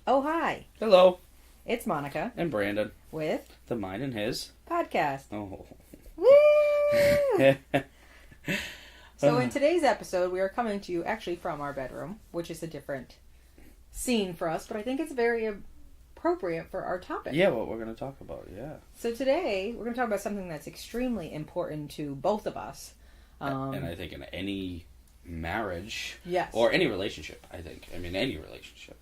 Oh, hi. Hello. It's Monica And Brandon. with The Mine and His. Podcast. Oh. Woo! So in today's episode, we are coming to you actually from our bedroom, which is a different scene for us, but I think it's very appropriate for our topic. Yeah, what we're going to talk about, yeah. So today, we're going to talk about something that's extremely important to both of us. And I think in any marriage, Yes. or any relationship, I think. I mean, any relationship,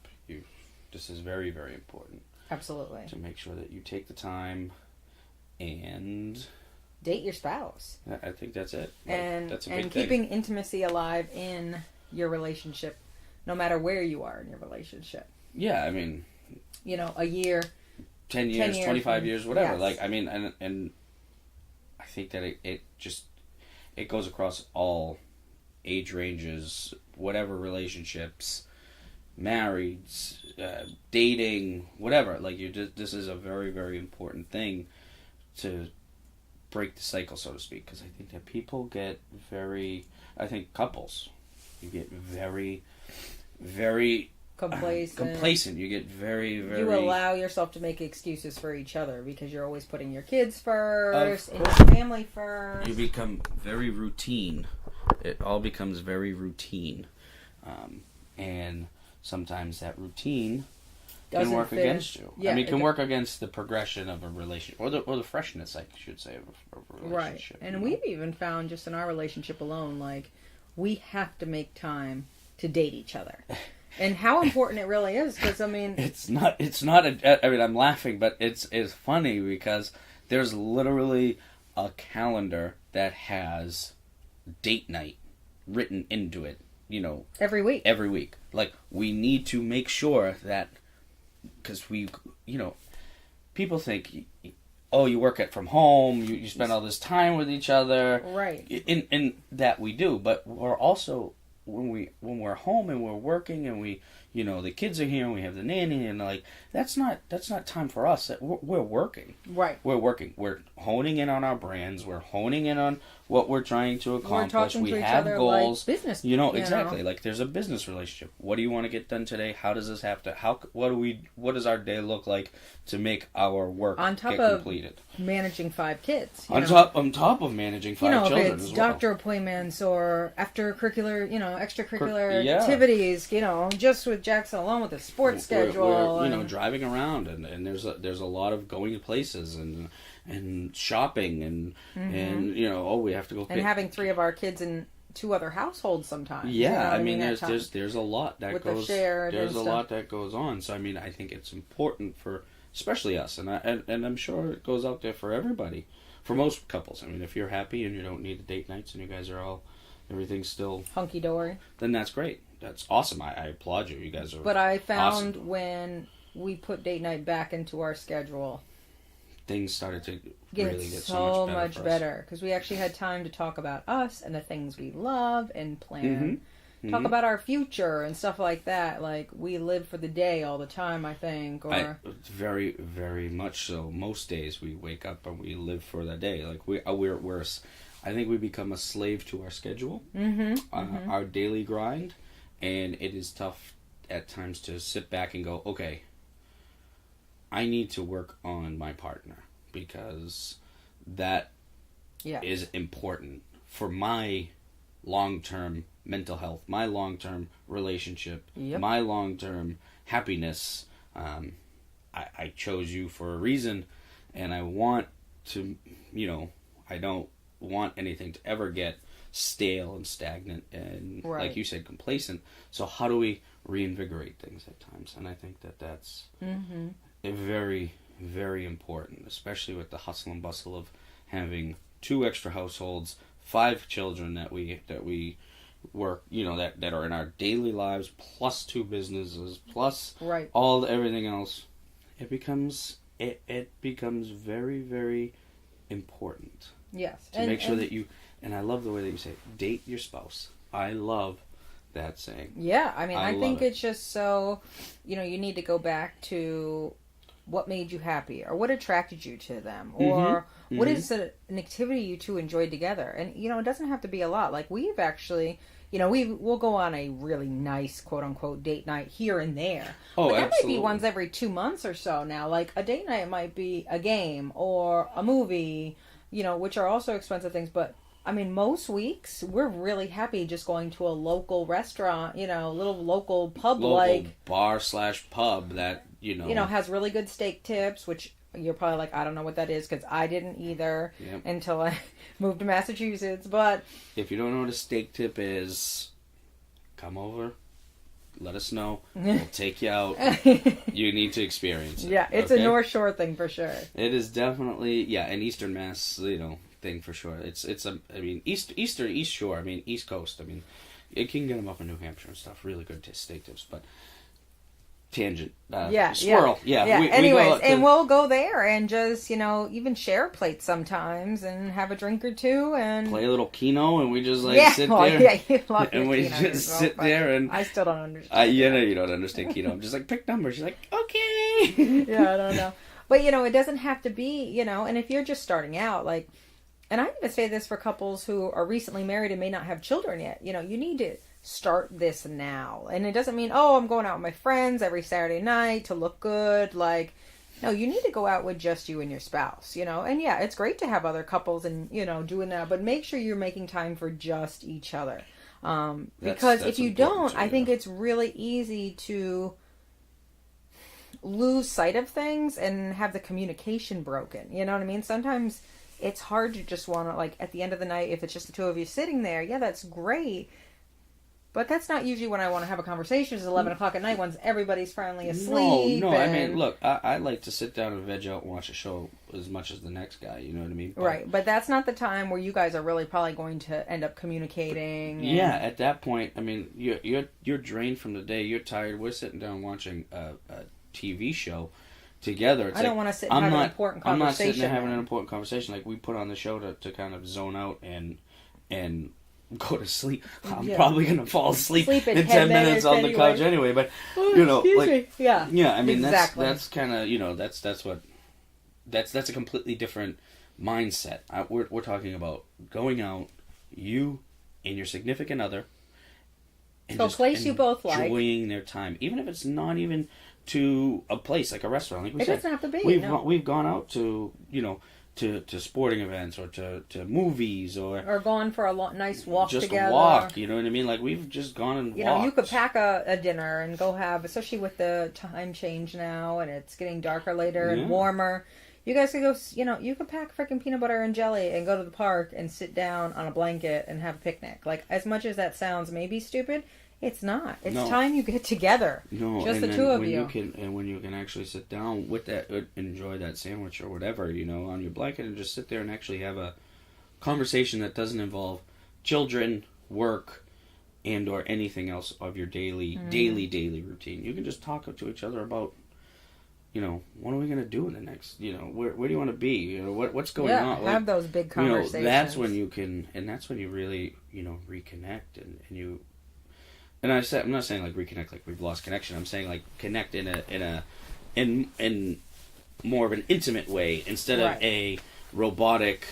this is very, very important. Absolutely. To make sure that you take the time and... Date your spouse. I think that's it. And that's a big keeping thing. intimacy alive in your relationship, no matter where you are in your relationship. Yeah, I mean... You know, a year... 10 years, 25 years, whatever. Yes. Like, I mean, and I think that it goes across all age ranges, whatever relationships, marrieds, dating, whatever. Like, this is a very, very important thing to break the cycle, so to speak. Because I think that people get couples, you get very, very... complacent. You get very, very... You allow yourself to make excuses for each other because you're always putting your kids first and course. your family first. You become very routine. It all becomes very routine. And sometimes that routine can work against you. Yeah, I mean, it can work against the progression of a relationship. Or the freshness, I should say, of a relationship. Right. And we've even found just in our relationship alone, like, we have to make time to date each other. And how important it really is, because I mean, it's not. I mean, I'm laughing, but it's funny because there's literally a calendar that has date night written into it. You know, every week. Like, we need to make sure that, because people think, oh, you work from home, you spend all this time with each other, right? In that we do, but we're also. When we're home and we're working and the kids are here and we have the nanny and like that's not time for us. We're working. Right. We're working. We're honing in on our brands. We're honing in on what we're trying to accomplish. We have goals. Like business. Exactly. Like, there's a business relationship. What do you want to get done today? How does this have to? What does our day look like to make our work on top get of completed? Managing 5 kids. On top of managing 5 children. If it's as well. doctor appointments or extracurricular activities. Just with Jackson alone with the sports schedule. We're driving around and there's a lot of going to places and shopping and we have to go and having 3 of our kids in 2 other households sometimes. Yeah, I mean there's a lot that goes. There's a lot that goes on. So I mean I think it's important for especially us and I'm sure it goes out there for everybody, for most couples. I mean, if you're happy and you don't need the date nights and you guys are everything's still hunky dory, then that's great. That's awesome. I applaud you. You guys are. But I found awesome. When we put date night back into our schedule, things started to get really get so much better because we actually had time to talk about us and the things we love and plan. Talk about our future and stuff like that. Like, we live for the day all the time, I think. Very, very much so. Most days we wake up and we live for the day. Like, we're I think we become a slave to our schedule, our daily grind, and it is tough at times to sit back and go, okay, I need to work on my partner because that is important for my long-term mental health, my long-term relationship, my long-term happiness. I chose you for a reason, and I want to, I don't want anything to ever get stale and stagnant and, like you said, complacent. So how do we reinvigorate things at times? And I think that's very, very important, especially with the hustle and bustle of having 2 extra households, 5 children that we work, that are in our daily lives, plus 2 businesses, plus everything else. It becomes very, very important. Yes. To make sure that you, and I love the way that you say, date your spouse. I love that saying. Yeah, I mean, I think it's just so, you need to go back to what made you happy, or what attracted you to them, or what is an activity you two enjoyed together. And, it doesn't have to be a lot. Like, we've actually, you know, we'll go on a really nice quote unquote date night here and there. Oh, but that absolutely. might be once every 2 months or so now. Like a date night might be a game or a movie, you know, which are also expensive things. But I mean, most weeks we're really happy just going to a local restaurant, you know, a little local pub, like bar/pub that you know has really good steak tips, which you're probably like, I don't know what that is, because I didn't either until I moved to Massachusetts. But if you don't know what a steak tip is, come over, let us know. We'll take you out. You need to experience it. Yeah, it's a North Shore thing for sure. It is definitely an Eastern Mass, thing for sure. It's I mean, East Shore. I mean, East Coast. I mean, you can get them up in New Hampshire and stuff. Really good steak tips, but. Tangent. Squirrel. Yeah. Anyways, and we'll go there and just, even share a plate sometimes and have a drink or two and play a little Keno, and we just sit there. And we just sit there and I still don't understand. You don't understand Keno. I'm just like, pick numbers. You're like, okay. Yeah, I don't know. But it doesn't have to be, and if you're just starting out, like, and I even say this for couples who are recently married and may not have children yet, you need to start this now. And it doesn't mean, I'm going out with my friends every Saturday night to look good. Like, no, you need to go out with just you and your spouse, And yeah, it's great to have other couples and, doing that, but make sure you're making time for just each other. Because if you don't, I think it's really easy to lose sight of things and have the communication broken. You know what I mean? Sometimes it's hard to just want to, like, at the end of the night, if it's just the two of you sitting there, yeah, that's great. But that's not usually when I want to have a conversation. It's 11 o'clock at night once everybody's finally asleep. No. I mean, look, I like to sit down and veg out and watch a show as much as the next guy. You know what I mean? Right. But that's not the time where you guys are really probably going to end up communicating. Yeah. At that point, I mean, you're drained from the day. You're tired. We're sitting down watching a TV show together. I don't want to sit and have an important conversation. I'm not sitting there having an important conversation. Like, we put on the show to kind of zone out and go to sleep. I'm probably going to fall asleep in 10 minutes on the couch anyway, but yeah, I mean, exactly. that's kind of, that's a completely different mindset. We're talking about going out, you and your significant other, and to a place you both like, enjoying their time, even if it's not even to a place like a restaurant. Like we said, doesn't have to be. We've gone out to to sporting events or to movies or gone for a nice walk just together. Just a walk, you know what I mean? Like, we've just gone and walked. You could pack a dinner and go have, especially with the time change now and it's getting darker later and warmer. You guys could go, you could pack freaking peanut butter and jelly and go to the park and sit down on a blanket and have a picnic. Like, as much as that sounds maybe stupid, it's not. It's time you get together. No, just the two of you. When you can actually sit down with that, enjoy that sandwich or whatever, on your blanket and just sit there and actually have a conversation that doesn't involve children, work, and or anything else of your daily routine. You can just talk to each other about, what are we going to do in the next, where do you want to be? What's going on? Have those big conversations. That's when you can, and that's when you really, reconnect and you. And I'm not saying like reconnect like we've lost connection. I'm saying like connect in more of an intimate way instead of a robotic.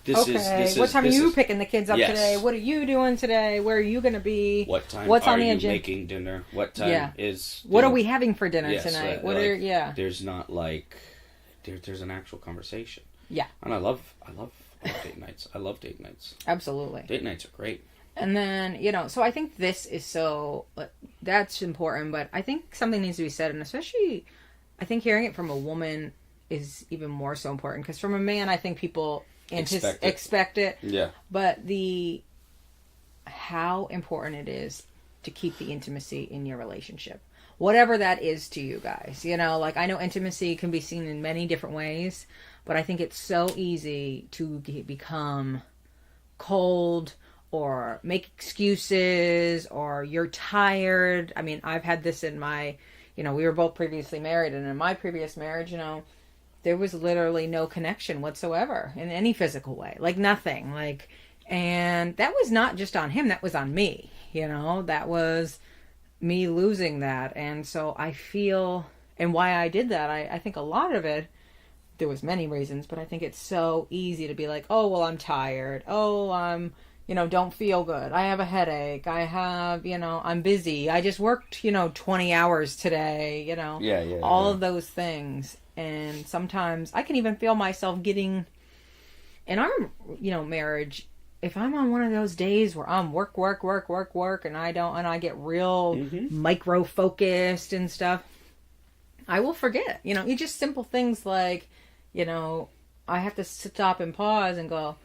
What time are you picking the kids up today? What are you doing today? Where are you going to be? What time What's are on the you agenda? Making dinner? What time is? What are we having for dinner tonight? There's not like there's an actual conversation. Yeah. And I love date nights. I love date nights. Absolutely. Date nights are great. And then, so I think this is that's important, but I think something needs to be said, and especially, I think hearing it from a woman is even more so important, because from a man, I think people expect it. Yeah. But how important it is to keep the intimacy in your relationship. Whatever that is to you guys. Like, I know intimacy can be seen in many different ways, but I think it's so easy to become cold, or make excuses, or you're tired. I mean, I've had this in my, we were both previously married, and in my previous marriage, there was literally no connection whatsoever in any physical way. Like, nothing. And that was not just on him, that was on me. That was me losing that. And so I feel, and why I did that, I think a lot of it, there was many reasons, but I think it's so easy to be like, oh, well, I'm tired. Oh, I'm don't feel good. I have a headache. I have, I'm busy. I just worked, 20 hours today, all of those things. And sometimes I can even feel myself getting, in our, marriage, if I'm on one of those days where I'm work, and I get real micro focused and stuff, I will forget, you just simple things like, I have to stop and pause and go,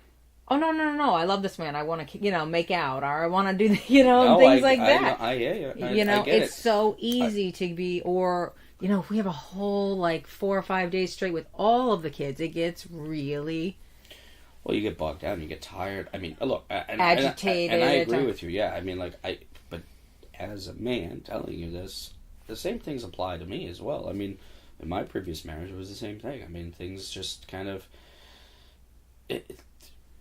oh, no, I love this man. I want to, make out, or I want to do, things like that. I hear you. It's so easy to be, or, if we have a whole, 4 or 5 days straight with all of the kids, it gets really... Well, you get bogged down, you get tired. I mean, look, agitated. And I agree with you, yeah. I mean, but as a man telling you this, the same things apply to me as well. I mean, in my previous marriage, it was the same thing. I mean, things just kind of...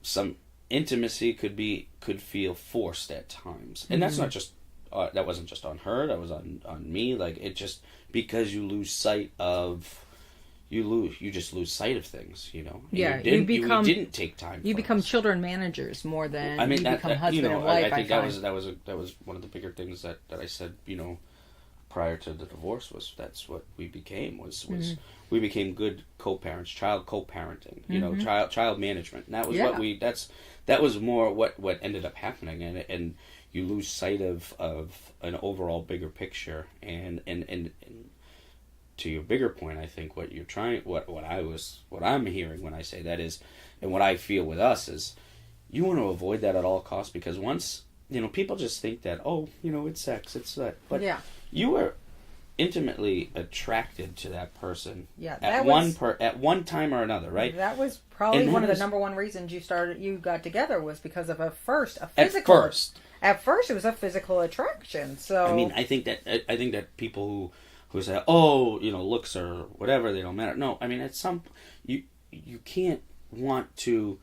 some intimacy could feel forced at times, and that's not just that wasn't just on her, that was on me. Like, it just, because you lose sight of you just lose sight of things, Yeah, you didn't take time. You become children managers more than you become husband and wife. I think that was one of the bigger things that I said, prior to the divorce, was that's what we became, was we became good co-parents, child co-parenting, child management. And that was that was more what ended up happening, and you lose sight of an overall bigger picture, and to your bigger point, I think what you're trying, what I'm hearing when I say that is, and what I feel with us is, you want to avoid that at all costs, because once, people just think that, it's sex, it's that, but you were intimately attracted to that person at one time or another, right? That was probably one of the number one reasons you got together, was because of a physical. At first it was a physical attraction. So I mean, I think that people who say, looks or whatever, they don't matter. No, I mean, at some, you can't want to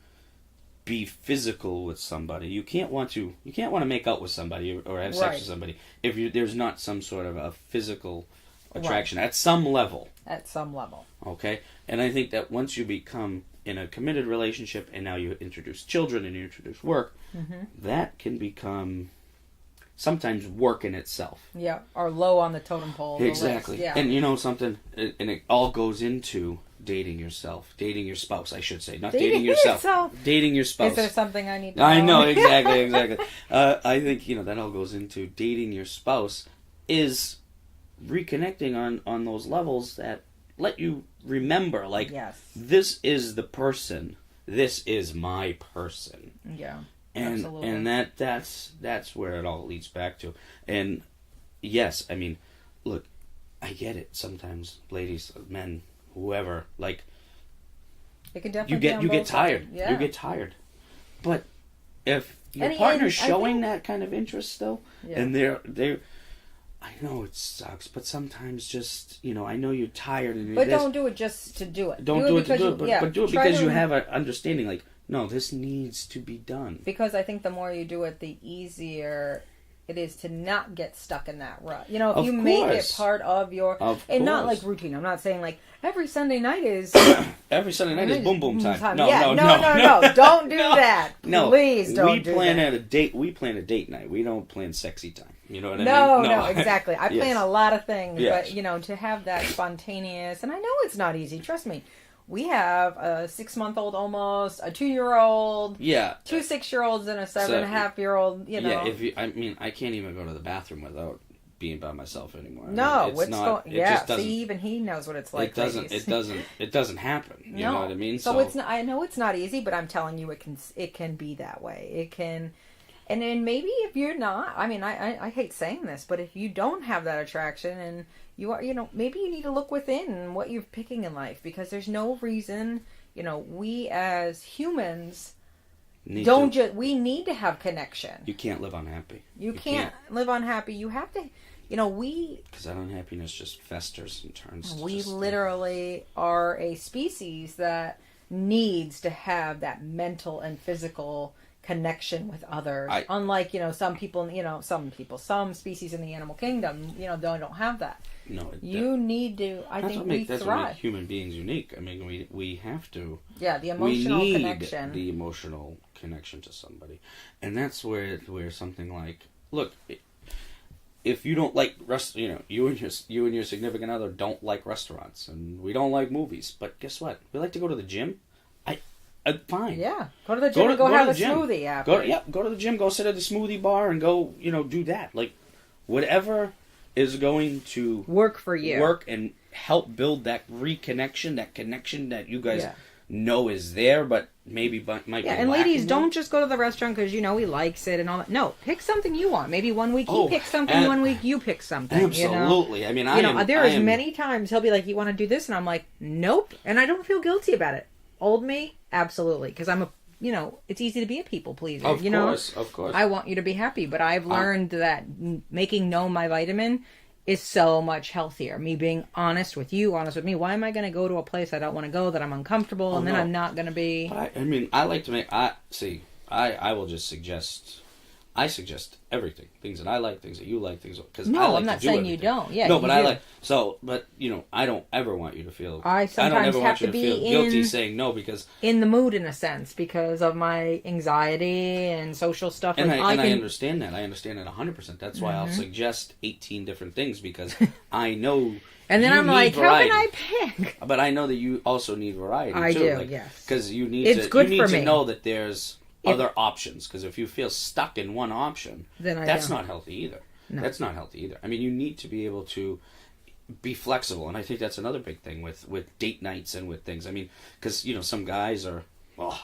be physical with somebody. You can't want to make out with somebody or have sex with somebody if there's not some sort of a physical attraction at some level. At some level. Okay? And I think that once you become in a committed relationship, and now you introduce children and you introduce work, that can become sometimes work in itself. Yeah, or low on the totem pole. Exactly. Yeah. And something, and it all goes into dating your spouse, I should say, not dating yourself. Dating your spouse. Is there something I need to know? I know, exactly. I think, that all goes into dating your spouse, is reconnecting on those levels that let you remember, this is the person, this is my person. Yeah. Absolutely. And that's where it all leads back to. And yes, I mean, look, I get it. Sometimes ladies, men, whoever, it can definitely you get tired. Yeah. You get tired. But if your partner's showing that kind of interest still, and they're I know it sucks, but sometimes just, I know you're tired, and but don't do it just to do it. Don't do it to do it, but do it because you have an understanding, no, this needs to be done. Because I think the more you do it, the easier it is to not get stuck in that rut. If you make it part of your... and not like routine. I'm not saying every Sunday night is... every Sunday night is boom boom time. No. Don't do that. Please don't do that. We plan a date night. We don't plan sexy time. You know what I mean? No, exactly. I plan a lot of things. Yes. But, to have that spontaneous... And I know it's not easy. Trust me. We have a 6-month-old almost, a 2-year-old, 2 6-year-olds, and a 7.5-year-old. I can't even go to the bathroom without being by myself anymore. No, See, even he knows what it's like. It doesn't happen. You know what I mean? So it's not, I know it's not easy, but I'm telling you, it can be that way. It can, and then maybe if you're not, I hate saying this, but if you don't have that attraction and you are, maybe you need to look within what you're picking in life, because there's no reason, we as humans we need to have connection. You can't live unhappy. You can't live unhappy. You have to, because that unhappiness just festers and turns. We literally are a species that needs to have that mental and physical connection with others. Unlike, some people, some species in the animal kingdom, don't have that. No, you need to. I think we that's thrive. what makes human beings unique. I mean, we have to. Yeah, the emotional we need connection. The emotional connection to somebody, and that's where something like, look, if you don't like you and your significant other don't like restaurants, and we don't like movies, but guess what? We like to go to the gym. Fine. Yeah, go to the gym and go have a smoothie after. Go to the gym. Go sit at the smoothie bar and go do that. Like whatever is going to work for you, work and help build that reconnection, that connection that you guys know is there, but maybe might be. And ladies, don't just go to the restaurant because he likes it and all that. No, pick something you want. Maybe one week he picks something, one week you pick something. Absolutely. I mean, there is many times he'll be like, "You want to do this?" and I'm like, "Nope," and I don't feel guilty about it. Old me, absolutely, because I'm a. It's easy to be a people pleaser. Of course. I want you to be happy, but I've learned that making known my vitamin is so much healthier. Me being honest with you, honest with me. Why am I going to go to a place I don't want to go, that I'm uncomfortable, and then I'm not going to be... But I like to make... I will just suggest... I suggest everything. Things that I like, things that you like, things... Cause no, I like I'm not to do saying everything. you don't. Yeah, no, but do. I like... So, but, I don't ever want you to feel... I don't ever want you to feel guilty saying no, because... In the mood, in a sense, because of my anxiety and social stuff. And I understand that. I understand that 100%. That's why I'll suggest 18 different things, because I know... And then I'm like, variety. How can I pick? But I know that you also need variety, I too. do, yes. Because you need to know that there's... other options, because if you feel stuck in one option, that's not healthy either. No. That's not healthy either. I mean, you need to be able to be flexible, and I think that's another big thing with date nights and with things. I mean, because some guys are,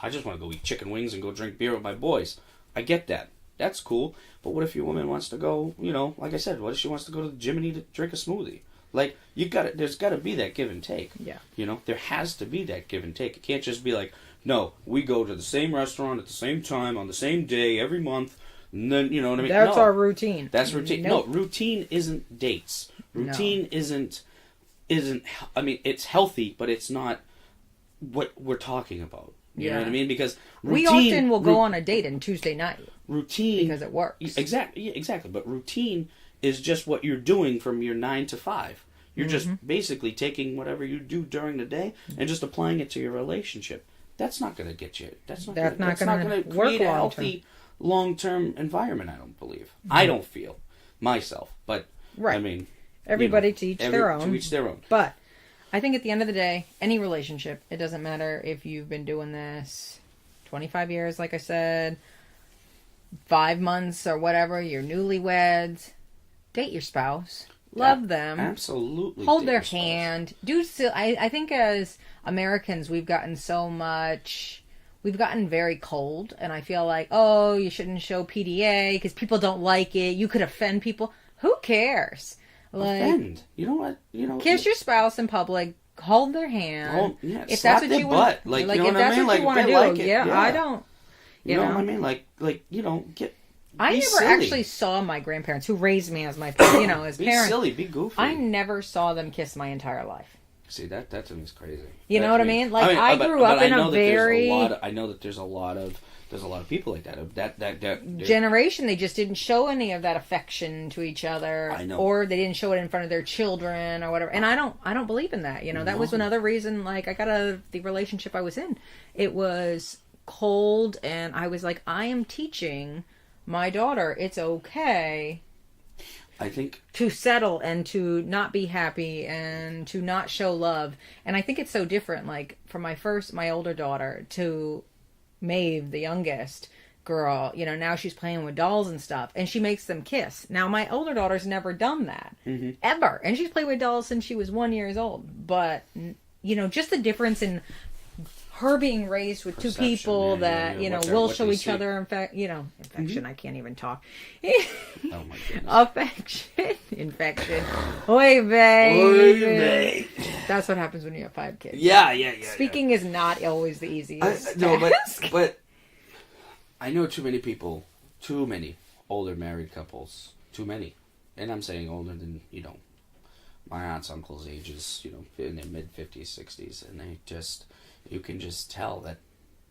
I just want to go eat chicken wings and go drink beer with my boys. I get that. That's cool. But what if your woman wants to go? Like I said, what if she wants to go to the gym and drink a smoothie? Like there's got to be that give and take. Yeah. There has to be that give and take. It can't just be like, no, we go to the same restaurant at the same time on the same day every month, and then what I mean. That's our routine. That's routine. Nope. No, routine isn't dates. Routine isn't. I mean, it's healthy, but it's not what we're talking about. You know what I mean? Because we often will go on a date on Tuesday night. Routine, because it works. Exactly. But routine is just what you're doing from your 9 to 5. You're just basically taking whatever you do during the day and just applying it to your relationship. That's not going to get you. That's not going to create a healthy long-term environment. I don't believe. I don't feel myself, but I mean, everybody to each their own. To each their own. But I think at the end of the day, any relationship, it doesn't matter if you've been doing this 25 years, like I said, 5 months or whatever. You're newlyweds. Date your spouse. Love them. Absolutely. Hold their hand. I think as Americans, we've gotten very cold, and I feel like, you shouldn't show PDA because people don't like it. You could offend people. Who cares? Offend. You know what? Kiss your spouse in public. Hold their hand. If that's what you want. Like, if that's what you want to do. I don't. You know what I mean? Like get. I never silly. actually saw my grandparents, who raised me as my, as parents. Be silly, be goofy. I never saw them kiss my entire life. See, that to me is crazy. You know what I mean? Like, I grew up in a very... I know that there's a lot of people like that. That generation, they just didn't show any of that affection to each other. I know. Or they didn't show it in front of their children or whatever. And I don't believe in that. That was another reason, like, I got out of the relationship I was in. It was cold, and I was like, I am teaching my daughter it's okay, I think, to settle and to not be happy and to not show love. And I think it's so different, like, from my older daughter to Maeve, the youngest girl. Now she's playing with dolls and stuff, and she makes them kiss. Now my older daughter's never done that ever, and she's played with dolls since she was 1 year old. But just the difference in her being raised with two people that will show each other infection. I can't even talk. Oh my goodness. Affection, infection. Oy vey. That's what happens when you have 5 kids. Yeah. Speaking is not always the easiest. But I know too many older married couples. Too many, and I'm saying older than my aunt's uncle's ages. In their mid 50s, 60s, and they just. You can just tell that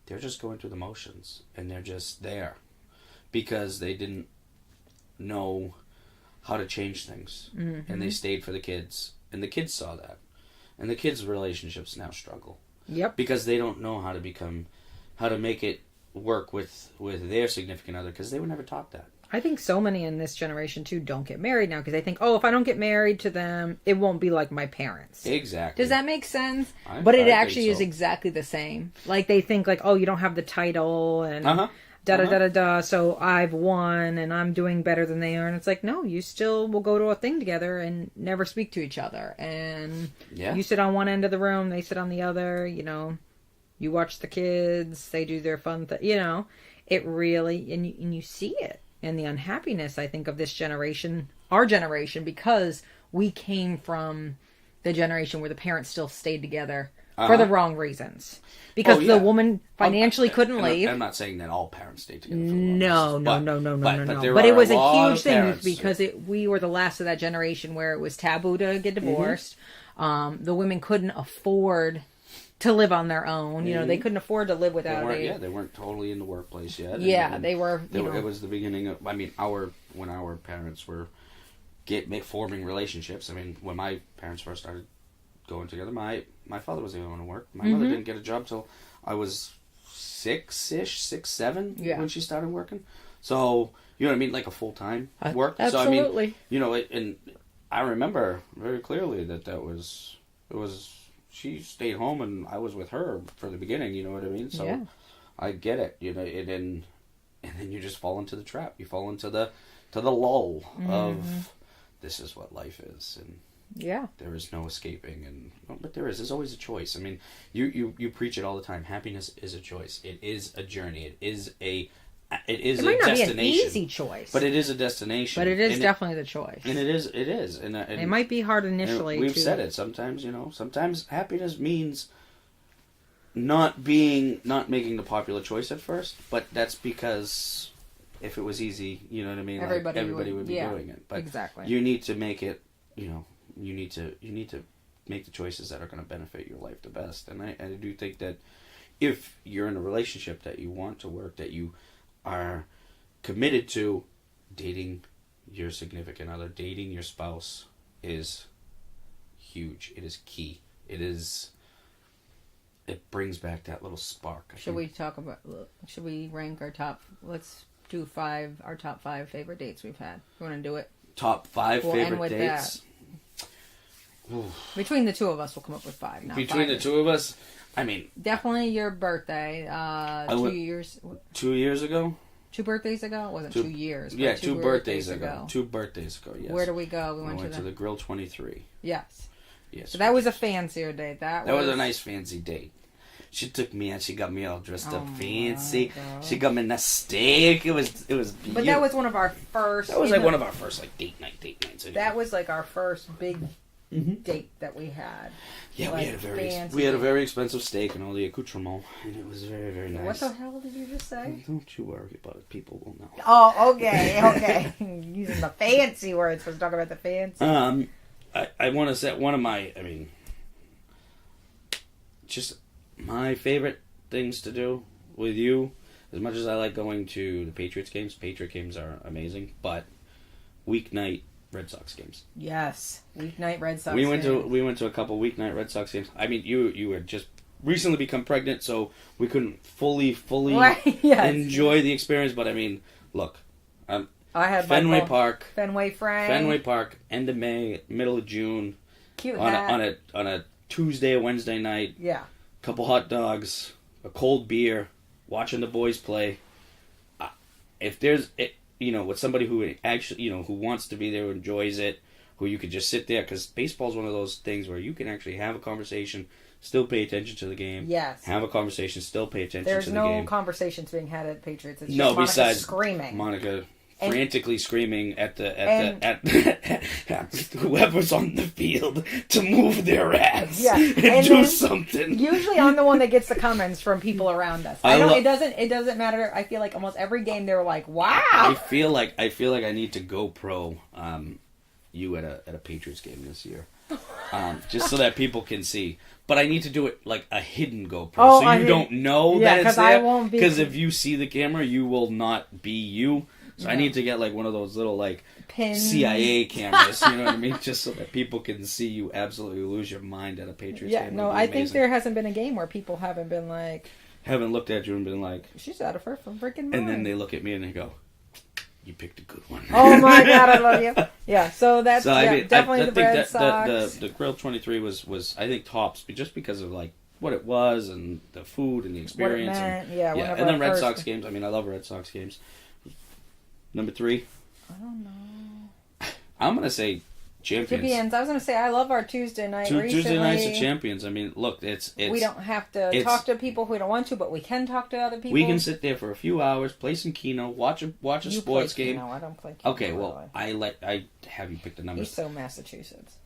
they're just going through the motions, and they're just there because they didn't know how to change things, and they stayed for the kids, and the kids saw that, and the kids' relationships now struggle. Yep. Because they don't know how to make it work with their significant other, because they were never taught that. I think so many in this generation too don't get married now because they think, oh, if I don't get married to them, it won't be like my parents. Exactly. Does that make sense? But it actually is exactly the same. Like they think like, oh, you don't have the title and da-da-da-da-da, so I've won and I'm doing better than they are. And it's like, no, you still will go to a thing together and never speak to each other. And you sit on one end of the room, they sit on the other, you know. You watch the kids, they do their fun thing, you know. It really, and you see it. And the unhappiness, I think, of this generation, our generation, because we came from the generation where the parents still stayed together for the wrong reasons. Because the woman financially couldn't leave. I'm not saying that all parents stayed together. No. But it was a huge thing because we were the last of that generation where it was taboo to get divorced. The women couldn't afford to live on their own. You know, they couldn't afford to live without they weren't totally in the workplace yet. They were. It was the beginning of, I mean, when our parents were forming relationships. I mean, when my parents first started going together, my father was the only one to work. My mother didn't get a job till I was 7, when she started working. So, you know what I mean? Like a full-time work. Absolutely. So, I mean, you know, and I remember very clearly it was, she stayed home and I was with her for the beginning, you know what I mean? So I get it, you know, and then you just fall into the trap. You fall into the lull of this is what life is, and there is no escaping, but there's always a choice. I mean, you preach it all the time. Happiness is a choice. It is a journey. It is a might not destination. Be an easy choice, but it is a destination. But it is definitely the choice. And it is, and it might be hard initially. We've said it sometimes. You know, sometimes happiness means not making the popular choice at first, but that's because if it was easy, you know what I mean. Everybody would be doing it. But exactly. You need to make it. You know, you need to make the choices that are going to benefit your life the best. And I do think that if you're in a relationship that you want to work, that you are committed to, dating your significant other, dating your spouse is huge. It is key. It brings back that little spark. Should we rank our top, let's do our top 5 favorite dates we've had. You want to do it? Top 5 favorite dates? Between the two of us, we'll come up with 5. Between the two of us, I mean, definitely your birthday. 2 years. 2 years ago. 2 birthdays ago. It wasn't 2 years. Yeah, 2 birthdays ago. 2 birthdays ago. Yes. Where do we go? We went to the Grill 23. Yes. Yes. So that was a fancier date. That was a nice fancy date. She took me and she got me all dressed up fancy. She got me in a steak. It was beautiful. But that was one of our first. That was like one of our first date nights. Anyway. That was like our first big date that we had. Yeah, we had a very expensive steak and all the accoutrements, and it was very, very nice. What the hell did you just say? Don't you worry about it. People will know. Oh, okay. Using the fancy words. Let's talk about the fancy. I want to set one of my, just my favorite things to do with you. As much as I like going to the Patriots games are amazing, but weeknight Red Sox games. Yes, weeknight Red Sox. We went to a couple weeknight Red Sox games. I mean, you had just recently become pregnant, so we couldn't fully enjoy the experience. But I mean, look, I had Fenway Park, end of May, middle of June, cute on a Tuesday or Wednesday night. Yeah, couple hot dogs, a cold beer, watching the boys play. If there's with somebody who actually, who wants to be there, who enjoys it, who you could just sit there, because baseball is one of those things where you can actually have a conversation, still pay attention to the game. Yes. Have a conversation, still pay attention to the game. There's no conversations being had at Patriots. It's just Monica besides screaming. Monica frantically screaming at whoever's on the field to move their ass and do something. Usually I'm the one that gets the comments from people around us. It doesn't matter. I feel like almost every game they're like, "Wow." I feel like I need to GoPro you at a Patriots game this year. just so that people can see. But I need to do it like a hidden GoPro, so you don't know that it's there. I won't be. Because if you see the camera, you will not be you. So I need to get like one of those little like Pins. CIA cameras, you know what I mean? Just so that people can see you absolutely lose your mind at a Patriots game. Yeah, no, I think there hasn't been a game where people haven't been like... Haven't looked at you and been like... She's out of her freaking mind. And then they look at me and they go, you picked a good one. Oh my God, I love you. Yeah, so that's definitely the Red Sox. The Grill 23 was, I think, tops, just because of like what it was and the food and the experience. What it meant, and then Red Sox games. I mean, I love Red Sox games. Number 3? I don't know. I'm going to say Champions. I was going to say, I love our Tuesday night Tuesday nights are Champions. I mean, look, it's we don't have to talk to people who we don't want to, but we can talk to other people. We can sit there for a few hours, play some Keno, watch a sports game. Keno. I don't play Keno. Okay, well, I have you pick the numbers. He's so Massachusetts.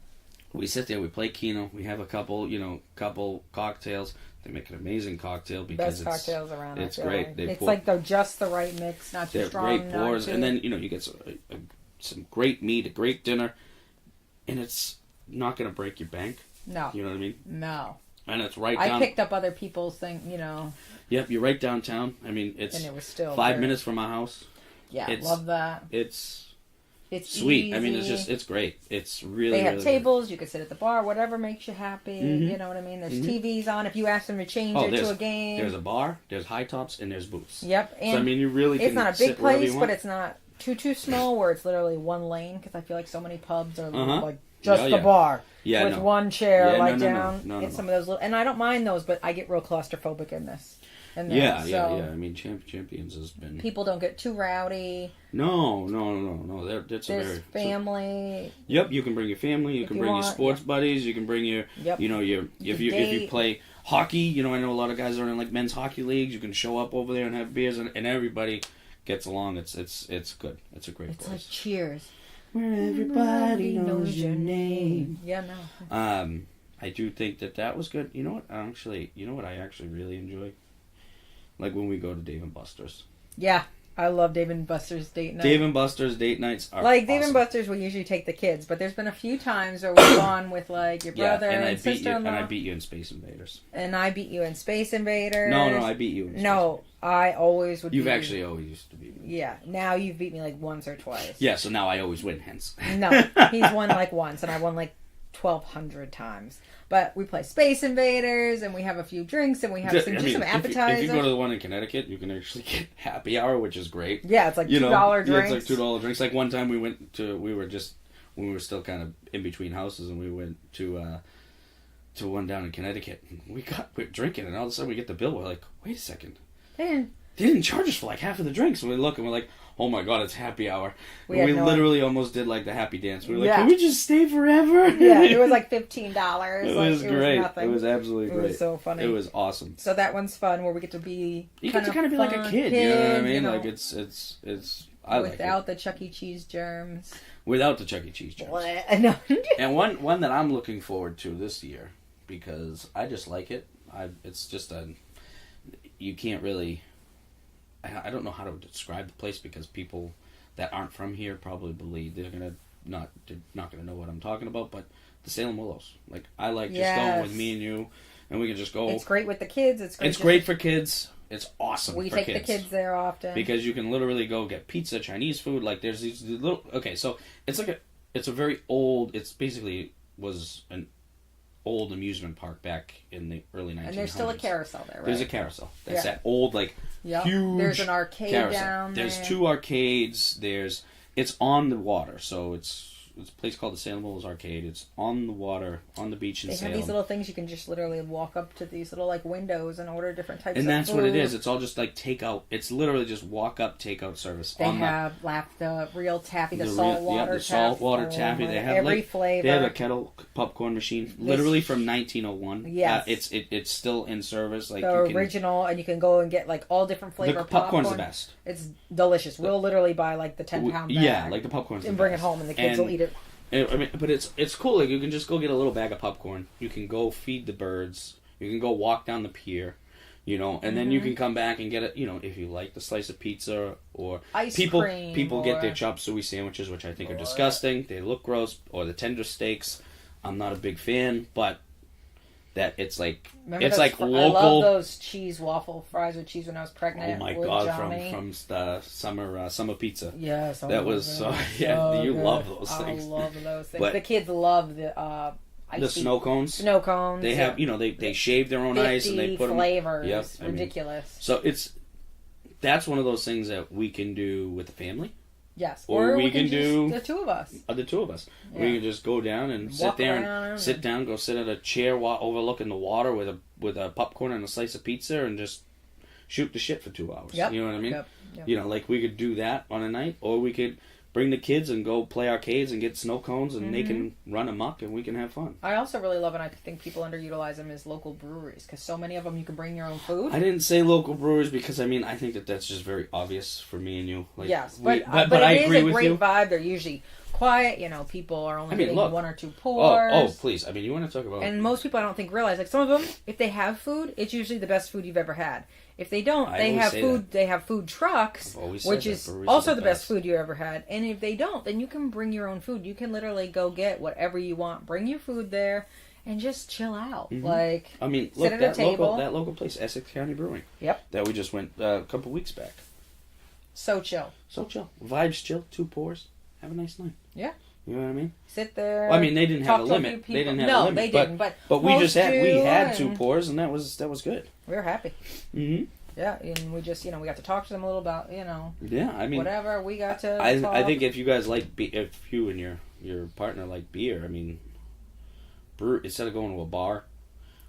We sit there, we play Keno, we have a couple cocktails. They make an amazing cocktail because best cocktails around. It's great. It's like just the right mix, not too strong. They're great pours, and then you get some great meat, a great dinner, and it's not going to break your bank. No, you know what I mean. No, and it's right down. I picked up other people's thing. Yep, you're right downtown. I mean, and it was still 5 minutes from my house. Yeah, love that. It's sweet. Easy. I mean, it's great. It's really. They have really tables. good. You can sit at the bar. Whatever makes you happy. Mm-hmm. You know what I mean. There's TVs on. If you ask them to change it to a game, there's a bar. There's high tops and there's booths. Yep. And so I mean, you really. It's not a big place, but it's not too small where it's literally one lane. Because I feel like so many pubs are like just the bar with one chair down. No, some of those little, and I don't mind those, but I get real claustrophobic in this. Yeah. I mean, Champions has been. People don't get too rowdy. No. There's family. Yep, you can bring your family. You can bring your sports buddies. You can bring your. Yep. If you play hockey, I know a lot of guys are in like men's hockey leagues. You can show up over there and have beers, and everybody gets along. It's good. It's a great place. It's like Cheers. Where everybody knows your name. Yeah, no. I do think that was good. You know what? I actually really enjoy. Like when we go to Dave & Buster's. Yeah, I love Dave & Buster's date night. Dave & Buster's date nights are like awesome. Dave & Buster's we usually take the kids, but there's been a few times where we've gone with like your brother and sister-in-law. And I beat you in Space Invaders. And I beat you in Space Invaders. No, I beat you in Space Invaders. I always would You've actually always used to beat me. Yeah, now you've beat me like once or twice. Yeah, so now I always win, hence. No, he's won like once, and I won like 1,200 times. But we play Space Invaders, and we have a few drinks, and we have some appetizers. If you go to the one in Connecticut, you can actually get happy hour, which is great. Yeah, it's like $2 drinks. Yeah, it's like $2 drinks. Like one time we were still kind of in between houses, and we went to one down in Connecticut. And we're drinking, and all of a sudden we get the bill. We're like, wait a second. They didn't charge us for like half of the drinks. And we look, and we're like, oh my God, it's happy hour. We literally almost did like the happy dance. We were like, can we just stay forever? Yeah, it was like $15. It was great. It was absolutely great. It was so funny. It was awesome. So that one's fun where we get to be You get to kind of be like a kid, you know what I mean? Like it's I like it. Without the Chuck E. Cheese germs. Without the Chuck E. Cheese germs. No. And one that I'm looking forward to this year because I just like it. It's just you can't really. I don't know how to describe the place because people that aren't from here probably believe they're not gonna know what I'm talking about. But the Salem Willows, like I like just going with me and you, and we can just go. It's great with the kids. It's great for kids. It's awesome. We take the kids there often because you can literally go get pizza, Chinese food. Like there's these little. Okay, so it's a very old. It's basically was an old amusement park back in the early 1900s. And there's still a carousel there, right? There's a carousel. That's that old, huge There's an arcade carousel. down there. There's 2 arcades. It's on the water, so it's a place called the Salem Willows Arcade. It's on the water, on the beach in Salem. They have these little things you can just literally walk up to these little windows and order different types of food. And that's what it is. It's all just takeout. It's literally just walk up takeout service. They have the real taffy, the saltwater taffy. Saltwater taffy. They have every flavor. They have a kettle popcorn machine, literally from 1901. Yes, it's still in service. The original, and you can go and get all different flavor popcorn. Popcorn's the best. It's delicious. We'll literally buy the 10-pound bag. Yeah, the popcorn's and bring it home, and the kids will eat it. I mean, but it's cool. You can just go get a little bag of popcorn. You can go feed the birds. You can go walk down the pier, and then you can come back and get it. If you like the slice of pizza or ice cream. People get their chop suey sandwiches, which I think are disgusting. They look gross. Or the tender steaks. I'm not a big fan, but that it's like Remember it's those like I local. love those cheese waffle fries with cheese when I was Oh pregnant. my with god, Johnny. from the summer pizza. Yes, That was so yeah. You love those things. I love those things. But the kids love the the snow cones. Snow cones. They have they shave their own ice and they put them. flavors. Yep, Ridiculous. So that's one of those things that we can do with the family. Yes, Or we can just, do the two of us. The two of us. Yeah. We can just go down and Walk around sit down, go sit at a chair overlooking the water with a popcorn and a slice of pizza and just shoot the shit for 2 hours. Yep. You know what I mean? Yep. You know, like we could do that on a night, or we could bring the kids and go play arcades and get snow cones and they can run amok and we can have fun. I also really love, and I think people underutilize them, is local breweries, because so many of them you can bring your own food. I didn't say local brewers because I think that's just very obvious for me and you. Like, yes, but it I is agree a with great you. vibe. They're usually quiet. People are only getting look. 1 or 2 pours. Oh, please. You want to talk about... And most people, I don't think, realize, like, some of them, if they have food, it's usually the best food you've ever had. If they don't, they have food. They have food trucks, which is also the best food you ever had. And if they don't, then you can bring your own food. You can literally go get whatever you want, bring your food there, and just chill out. Mm-hmm. Like, look, sit at a table. That local place, Essex County Brewing. Yep. That we just went a couple weeks back. So chill. So chill. Vibes chill. 2 pours. Have a nice night. Yeah. You know what I mean? Sit there. Well, they didn't have a limit. They didn't have a limit. No, they didn't. But we had 2 pours, and that was good. We were happy. Mm-hmm. Yeah, and we just, we got to talk to them a little about, Yeah, whatever. We got to I think if you guys like, if you and your partner like beer, brew, instead of going to a bar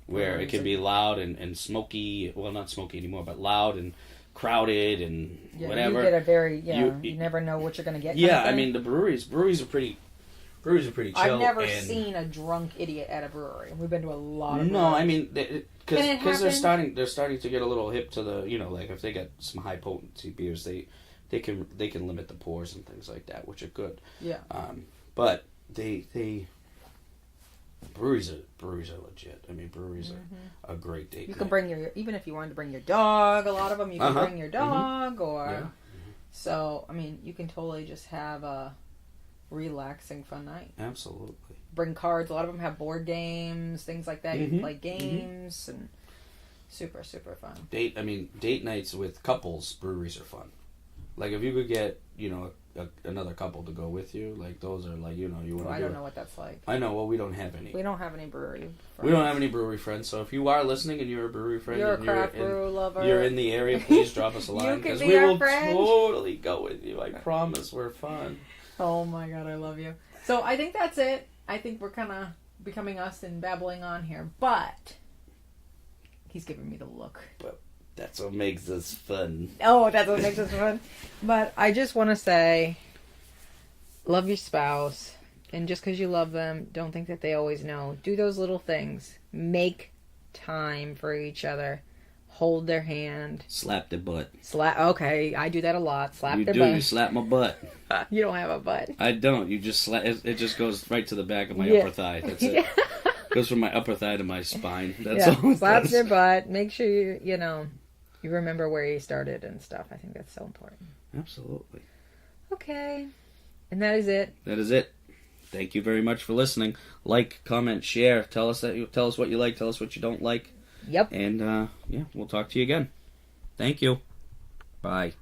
where it can be loud and smoky, well, not smoky anymore, but loud and crowded and whatever. You get a very, you never know what you're going to get. Yeah, the breweries are pretty chill. I've never seen a drunk idiot at a brewery. We've been to a lot of breweries. Because they're starting to get a little hip to the, like if they get some high potency beers, they can limit the pours and things like that, which are good. Yeah. But breweries are legit. Breweries are a great date. You can bring even if you wanted to bring your dog, a lot of them you can bring your dog or. Yeah. So you can totally just have a relaxing, fun night. Absolutely. Bring cards. A lot of them have board games, things like that. You can play games and super, super fun. Date nights with couples, breweries are fun. Like if you could get, another couple to go with you, like those are like, you want to I don't know what that's like. I know, well, we don't have any. We don't have any brewery friends. We don't have any brewery friends, so if you are listening and you're a brewery friend, you're a craft brew lover, you're in the area, please drop us a line, because we will totally go with you. I promise, we're fun. Oh my god, I love you. So I think that's it. I think we're kind of becoming us and babbling on here, but he's giving me the look. But that's what makes us fun. Oh, that's what makes us fun. But I just want to say, love your spouse, and just because you love them, don't think that they always know. Do those little things. Make time for each other. Hold their hand. Slap the butt. Okay, I do that a lot. Slap their butt. You slap my butt. You don't have a butt. I don't. You just slap. It just goes right to the back of my upper thigh. That's it. Goes from my upper thigh to my spine. That's all it slaps does. their butt. Make sure you remember where you started and stuff. I think that's so important. Absolutely. Okay. And that is it. That is it. Thank you very much for listening. Like, comment, share. Tell us what you like. Tell us what you don't like. Yep. And we'll talk to you again. Thank you. Bye.